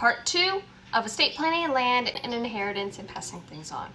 part 2 of estate planning and land and inheritance and passing things on.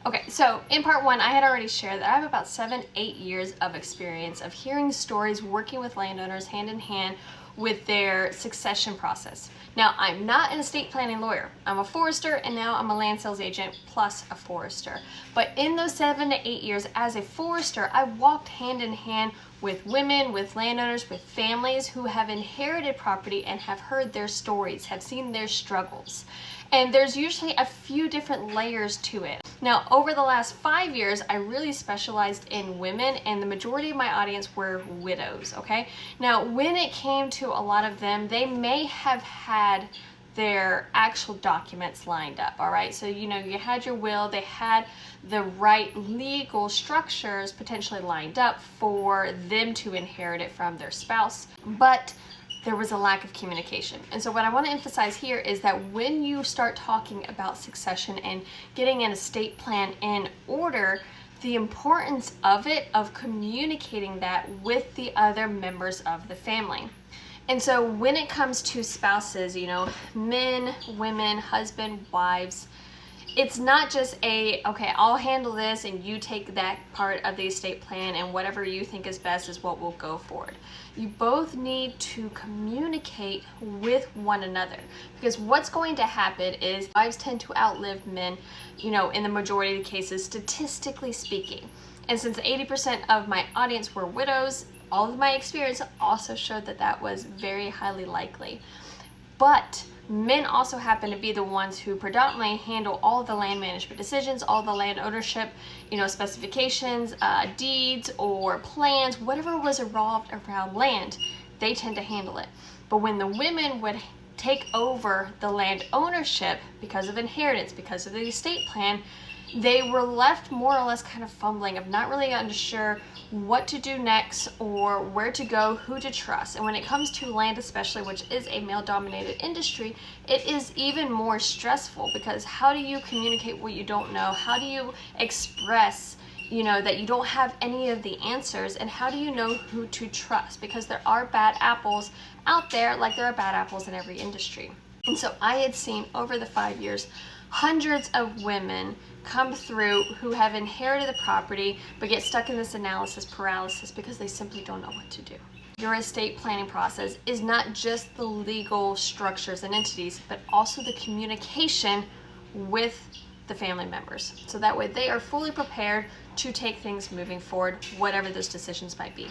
Okay, so in part 1, I had already shared that I have about 7-8 years of experience of hearing stories, working with landowners hand in hand with their succession process. Now, I'm not an estate planning lawyer. I'm a forester, and now I'm a land sales agent plus a forester. But in those 7 to 8 years as a forester, I walked hand in hand with women, with landowners, with families who have inherited property and have heard their stories, have seen their struggles. And there's usually a few different layers to it. Now, over the last 5 years, I really specialized in women, and the majority of my audience were widows, okay? Now, when it came to a lot of them, they may have had their actual documents lined up, all right? So, you had your will, they had the right legal structures potentially lined up for them to inherit it from their spouse, but there was a lack of communication. And so what I want to emphasize here is that when you start talking about succession and getting an estate plan in order, the importance of it, of communicating that with the other members of the family. And so when it comes to spouses, men, women, husband, wives, it's not just okay, I'll handle this and you take that part of the estate plan and whatever you think is best is what will go forward. You both need to communicate with one another, because what's going to happen is wives tend to outlive men, in the majority of the cases, statistically speaking. And since 80% of my audience were widows, all of my experience also showed that that was very highly likely. But men also happen to be the ones who predominantly handle all of the land management decisions, all the land ownership, specifications, deeds or plans, whatever was involved around land, they tend to handle it. But when the women would take over the land ownership because of inheritance, because of the estate plan, they were left more or less kind of fumbling, of not really unsure what to do next or where to go, who to trust. And when it comes to land especially, which is a male-dominated industry, it is even more stressful, because how do you communicate what you don't know? How do you express that you don't have any of the answers, and how do you know who to trust? Because there are bad apples out there, like there are bad apples in every industry. And so I had seen over the 5 years hundreds of women come through who have inherited the property but get stuck in this analysis paralysis because they simply don't know what to do. Your estate planning process is not just the legal structures and entities, but also the communication with the family members, so that way they are fully prepared to take things moving forward, whatever those decisions might be.